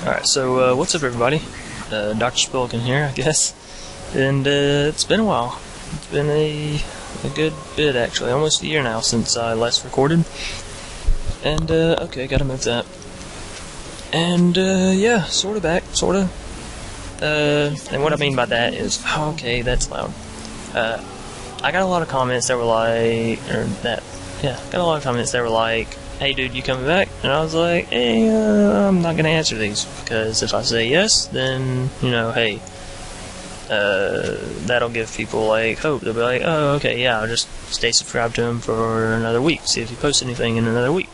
Alright, so what's up everybody? Dr. Spillikin here, I guess. And it's been a while. It's been a good bit actually, almost a year now since I last recorded. And okay, gotta move that. And yeah, sorta back, sorta. And what I mean by that is, okay, that's loud. I got a lot of comments that were like, got a lot of comments that were like, hey dude, you coming back? And I was like, hey, I'm not gonna answer these, because if I say yes, then, you know, hey, that'll give people like hope. They'll be like, oh, okay, yeah, I'll just stay subscribed to him for another week, see if he posts anything in another week.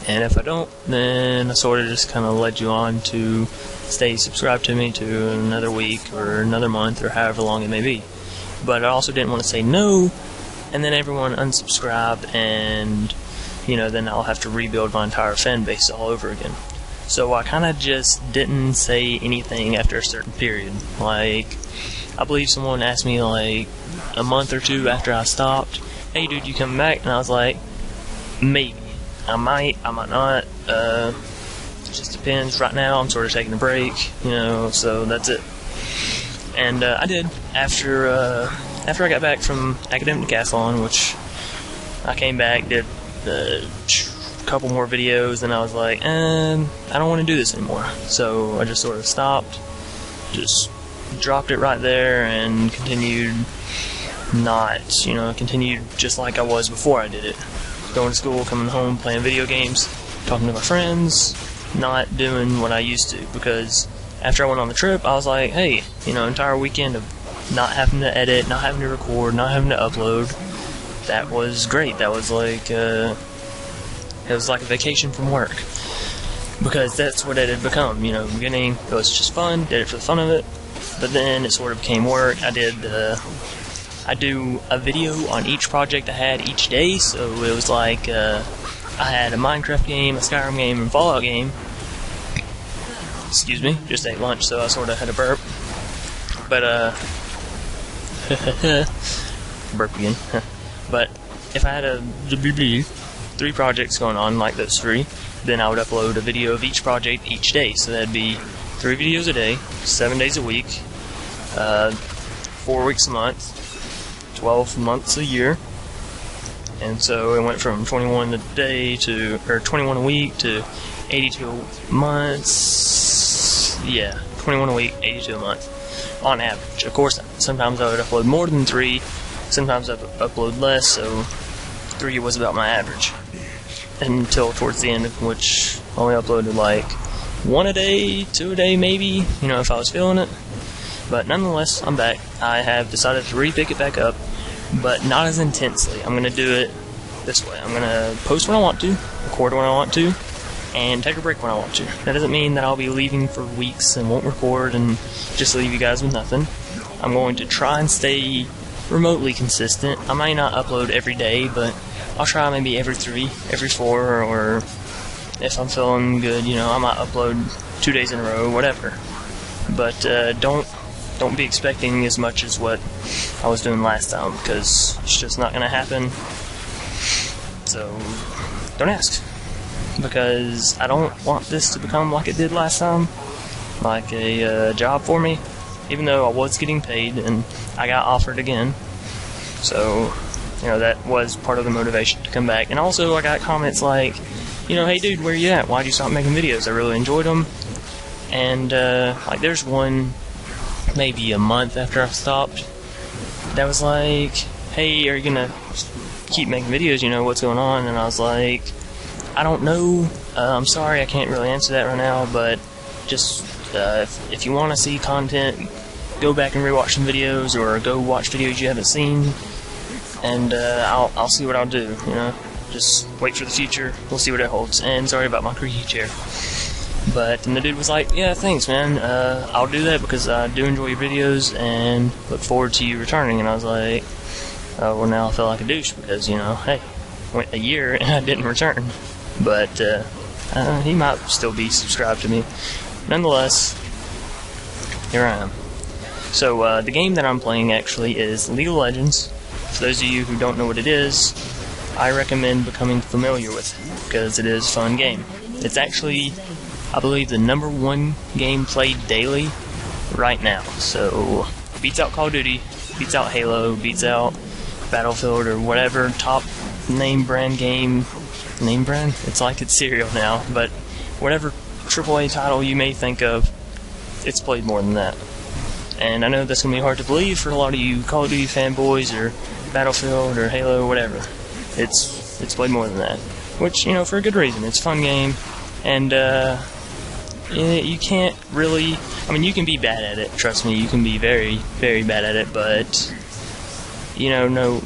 And if I don't, then I sort of just kind of led you on to stay subscribed to me to another week or another month or however long it may be. But I also didn't want to say no, and then everyone unsubscribed, and you know, then I'll have to rebuild my entire fan base all over again. So I kind of just didn't say anything after a certain period. Like, I believe someone asked me like a month or two after I stopped, hey dude, you coming back? And I was like, maybe. I might not. It just depends. Right now I'm sort of taking a break, you know, so that's it. And I did. After I got back from academic decathlon, which I came back, did a couple more videos, and I was like, I don't want to do this anymore. So I just sort of stopped, just dropped it right there, and continued just like I was before I did it. Going to school, coming home, playing video games, talking to my friends, not doing what I used to, because after I went on the trip, I was like, hey, you know, entire weekend of not having to edit, not having to record, not having to upload, that was great. That was like, it was like a vacation from work, because that's what it had become. You know, in the beginning, it was just fun, did it for the fun of it, but then it sort of became work. I do a video on each project I had each day, so it was like, I had a Minecraft game, a Skyrim game, and a Fallout game. Excuse me, just ate lunch, so I sort of had a burp. But, burp again. But if I had 3 projects going on, like those 3, then I would upload a video of each project each day. So that'd be 3 videos a day, 7 days a week, 4 weeks a month, 12 months a year. And so it went from 21 a day to, or 21 a week to 82 months. Yeah, 21 a week, 82 a month on average. Of course, sometimes I would upload more than 3, sometimes I would upload less, so 3 was about my average. Until towards the end, which I only uploaded like 1 a day, 2 a day maybe, you know, if I was feeling it. But nonetheless, I'm back. I have decided to re-pick it back up, but not as intensely. I'm going to do it this way. I'm going to post when I want to, record when I want to, and take a break when I want to. That doesn't mean that I'll be leaving for weeks and won't record and just leave you guys with nothing. I'm going to try and stay remotely consistent. I might not upload every day, but I'll try maybe every 3, every 4, or if I'm feeling good, you know, I might upload 2 days in a row, whatever. But don't be expecting as much as what I was doing last time, because it's just not going to happen. So don't ask, because I don't want this to become like it did last time, like a job for me, even though I was getting paid and I got offered again. So, you know, that was part of the motivation to come back. And also I got comments like, you know, hey dude, where you at? Why'd you stop making videos? I really enjoyed them. And like there's one maybe a month after I stopped that was like, hey, are you gonna keep making videos, you know, what's going on? And I was like, I don't know, I'm sorry, I can't really answer that right now, but just if you want to see content, go back and rewatch some videos, or go watch videos you haven't seen, and I'll see what I'll do, you know, just wait for the future, we'll see what it holds. And sorry about my creaky chair. But, and the dude was like, yeah, thanks man, I'll do that because I do enjoy your videos and look forward to you returning. And I was like, well, now I feel like a douche because, you know, hey, went a year and I didn't return. But he might still be subscribed to me. Nonetheless, here I am. So the game that I'm playing actually is League of Legends. For those of you who don't know what it is, I recommend becoming familiar with it because it is a fun game. It's actually I believe, the #1 game played daily right now. So, beats out Call of Duty, beats out Halo, beats out Battlefield, or whatever top name brand game. Name brand? It's like it's cereal now, but whatever AAA title you may think of, it's played more than that. And I know that's going to be hard to believe for a lot of you Call of Duty fanboys, or Battlefield, or Halo, or whatever. It's played more than that. Which, you know, for a good reason. It's a fun game, and you can't really... I mean, you can be bad at it, trust me, you can be very, very bad at it, but, you know,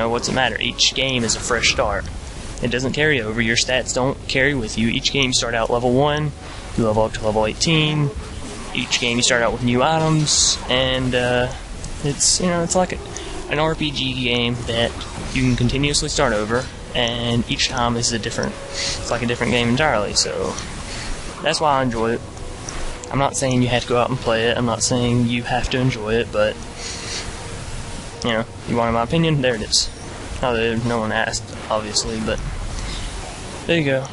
what's the matter? Each game is a fresh start. It doesn't carry over. Your stats don't carry with you. Each game you start out level 1, you level up to level 18. Each game you start out with new items, and it's like an RPG game that you can continuously start over, and each time is it's like a different game entirely. So that's why I enjoy it. I'm not saying you have to go out and play it. I'm not saying you have to enjoy it, but you wanted my opinion, there it is. Although no one asked, obviously, but there you go.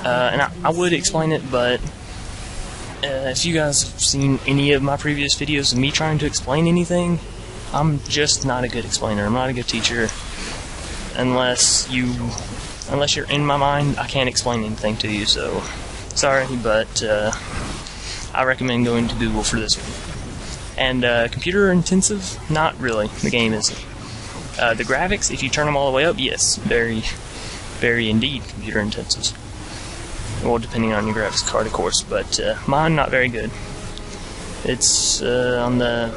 And I would explain it, but if you guys have seen any of my previous videos of me trying to explain anything, I'm just not a good explainer. I'm not a good teacher. Unless you're in my mind, I can't explain anything to you, so sorry, but I recommend going to Google for this one. And computer intensive? Not really. The game isn't. The graphics, if you turn them all the way up, yes, very, very indeed computer intensive. Well, depending on your graphics card, of course, but mine not very good. It's on the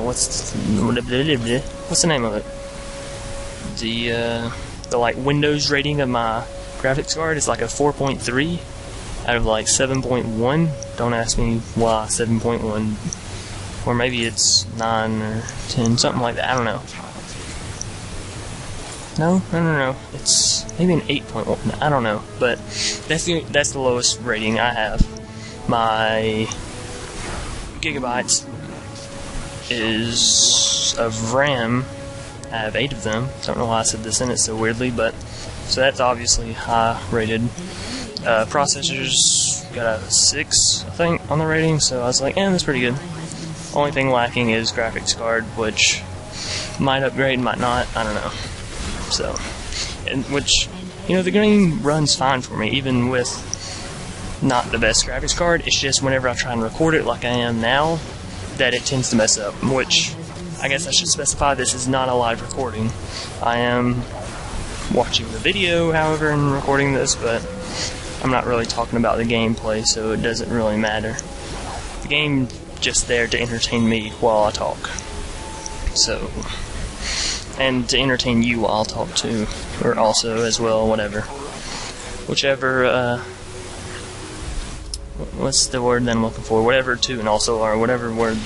what's the name of it? The like Windows rating of my graphics card is like a 4.3 out of like 7.1. Don't ask me why 7.1, or maybe it's 9 or 10, something like that. I don't know. No. It's maybe an 8.1. I don't know, but that's the lowest rating I have. My gigabytes is of RAM. I have 8 of them. Don't know why I said this in it so weirdly, but so that's obviously high rated. Processors got a 6, I think, on the rating. So I was like, that's pretty good. Only thing lacking is graphics card, which might upgrade, might not. I don't know. So, which, the game runs fine for me, even with not the best graphics card. It's just whenever I try and record it like I am now, that it tends to mess up, which I guess I should specify this is not a live recording. I am watching the video, however, and recording this, but I'm not really talking about the gameplay, so it doesn't really matter. The game just there to entertain me while I talk. So... and to entertain you while I'll talk too, or also as well, whatever. Whichever, what's the word that I'm looking for? Whatever to and also are, whatever word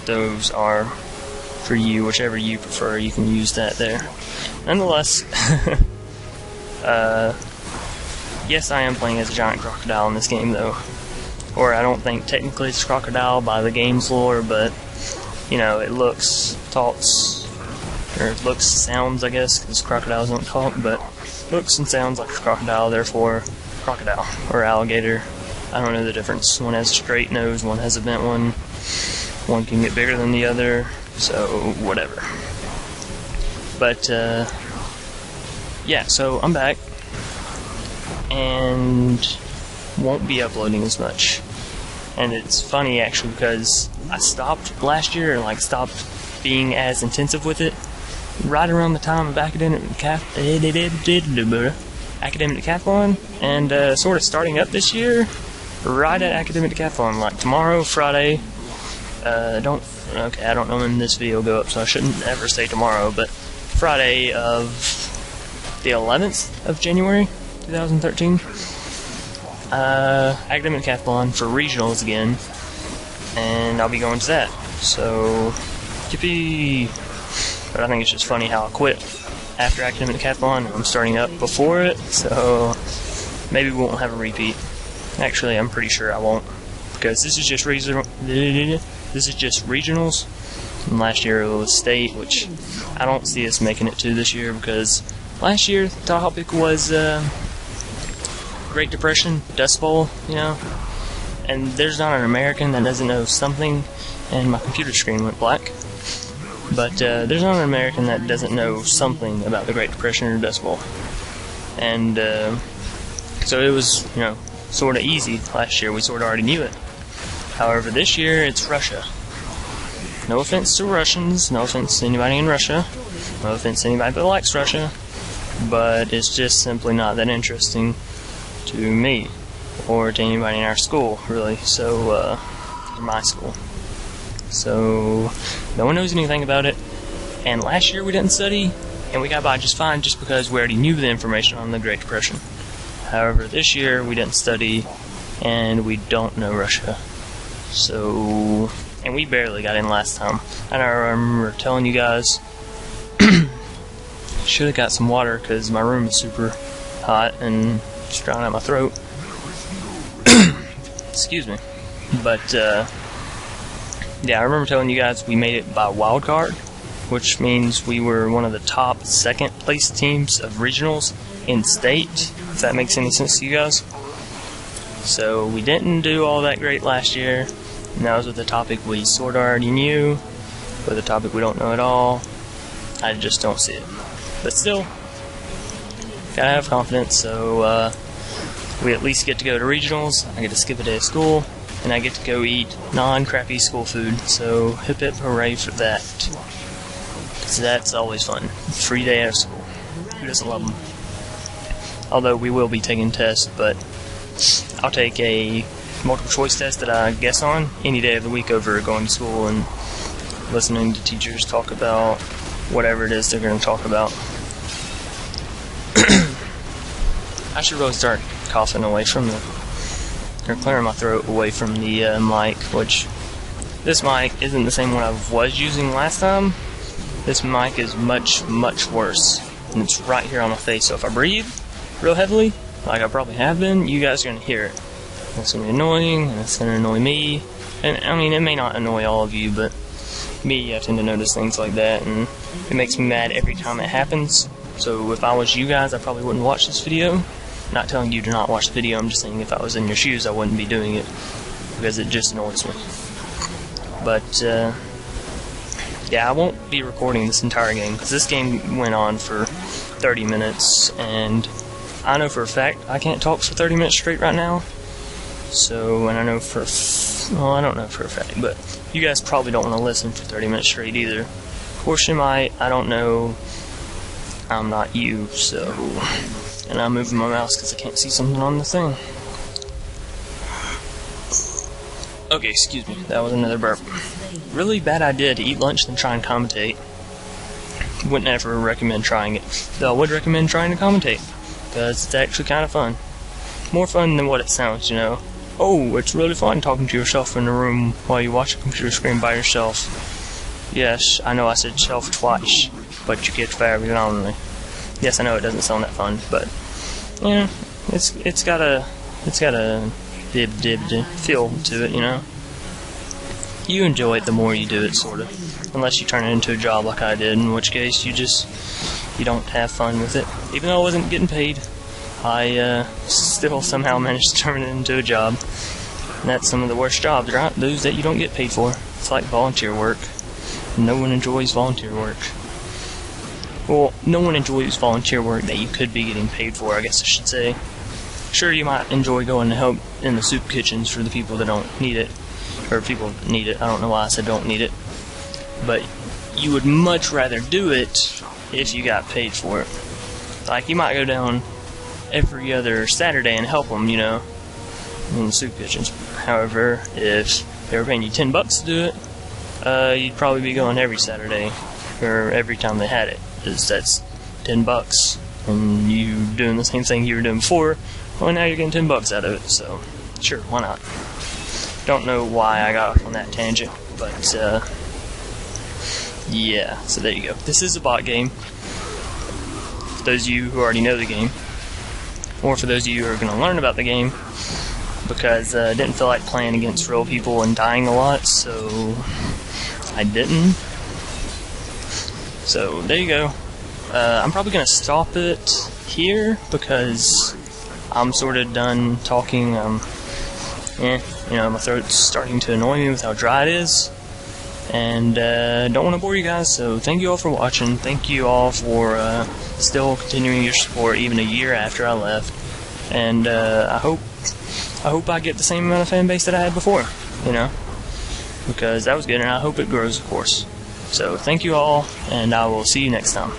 those are for you, whichever you prefer, you can use that there. Nonetheless, yes, I am playing as a giant crocodile in this game though. Or I don't think technically it's a crocodile by the game's lore, but, it looks, talks, or looks, sounds, I guess, because crocodiles don't talk, but looks and sounds like a crocodile, therefore crocodile, or alligator. I don't know the difference. One has a straight nose, one has a bent one. One can get bigger than the other, so whatever. But, yeah, so I'm back, and won't be uploading as much. And it's funny, actually, because I stopped last year, and, stopped being as intensive with it right around the time of academic decathlon, and sort of starting up this year, right at academic decathlon, like tomorrow, Friday. I don't know when this video will go up, so I shouldn't ever say tomorrow, but Friday of the 11th of January, 2013. Academic decathlon for regionals again, and I'll be going to that. So, yippee! But I think it's just funny how I quit after academic decathlon and I'm starting up before it, so maybe we won't have a repeat. Actually, I'm pretty sure I won't, because this is just regionals, and last year it was state, which I don't see us making it to this year, because last year the topic was Great Depression, Dust Bowl, you know. And there's not an American that doesn't know something, and my computer screen went black. But there's not an American that doesn't know something about the Great Depression or Dust Bowl. And so it was, you know, sort of easy last year. We sort of already knew it. However, this year it's Russia. No offense to Russians, no offense to anybody in Russia, no offense to anybody that likes Russia, but it's just simply not that interesting to me or to anybody in our school, really. So, or my school. So, no one knows anything about it. And last year we didn't study, and we got by just fine just because we already knew the information on the Great Depression. However, this year we didn't study, and we don't know Russia. So, and we barely got in last time. And I remember telling you guys, should have got some water because my room is super hot and just drowning out my throat. Excuse me. But, yeah, I remember telling you guys we made it by wild card, which means we were one of the top second place teams of regionals in state, if that makes any sense to you guys. So we didn't do all that great last year, and that was with a topic we sort of already knew, with a topic we don't know at all. I just don't see it. But still, gotta have confidence, so we at least get to go to regionals, I get to skip a day of school, and I get to go eat non-crappy school food, so hip hip hooray for that. Because that's always fun. Free day out of school. Who doesn't love them? Although we will be taking tests, but I'll take a multiple choice test that I guess on any day of the week over going to school and listening to teachers talk about whatever it is they're going to talk about. I should really start coughing away from or clearing my throat away from the mic, which this mic isn't the same one I was using last time. This mic is much, much worse, and it's right here on my face, so if I breathe real heavily, like I probably have been, you guys are going to hear it. It's going to be annoying, and it's going to annoy me, and I mean, it may not annoy all of you, but me, I tend to notice things like that, and it makes me mad every time it happens. So if I was you guys, I probably wouldn't watch this video. Not telling you to not watch the video, I'm just saying if I was in your shoes, I wouldn't be doing it, because it just annoys me. But, yeah, I won't be recording this entire game, because this game went on for 30 minutes, and I know for a fact I can't talk for 30 minutes straight right now. So, and I know for, well, I don't know for a fact, but you guys probably don't want to listen for 30 minutes straight either. Of course you might, I don't know. I'm not you, so... And I'm moving my mouse because I can't see something on the thing. Okay, excuse me, that was another burp. Really bad idea to eat lunch and try and commentate. Wouldn't ever recommend trying it. Though I would recommend trying to commentate, because it's actually kind of fun. More fun than what it sounds, you know. Oh, it's really fun talking to yourself in a room while you watch a computer screen by yourself. Yes, I know I said shelf twice, but you get very lonely. Yes, I know it doesn't sound that fun, but yeah, it's got a dib feel to it, you know. You enjoy it the more you do it, sort of, unless you turn it into a job like I did, in which case you don't have fun with it. Even though I wasn't getting paid, I still somehow managed to turn it into a job. And that's some of the worst jobs, right? Those that you don't get paid for. It's like volunteer work. No one enjoys volunteer work. Well, no one enjoys volunteer work that you could be getting paid for, I guess I should say. Sure, you might enjoy going to help in the soup kitchens for the people that don't need it. Or people that need it. I don't know why I said don't need it. But you would much rather do it if you got paid for it. Like, you might go down every other Saturday and help them, you know, in the soup kitchens. However, if they were paying you $10 to do it, you'd probably be going every Saturday, or every time they had it. Because that's $10, and you doing the same thing you were doing before, well, now you're getting $10 out of it, so sure, why not? Don't know why I got off on that tangent, but yeah, so there you go. This is a bot game, for those of you who already know the game, or for those of you who are going to learn about the game, because I didn't feel like playing against real people and dying a lot, so I didn't. So, there you go. I'm probably going to stop it here, because I'm sort of done talking. My throat's starting to annoy me with how dry it is, and don't want to bore you guys. So thank you all for watching. Thank you all for still continuing your support even a year after I left, and I hope I get the same amount of fan base that I had before. Because that was good, and I hope it grows, of course. So thank you all, and I will see you next time.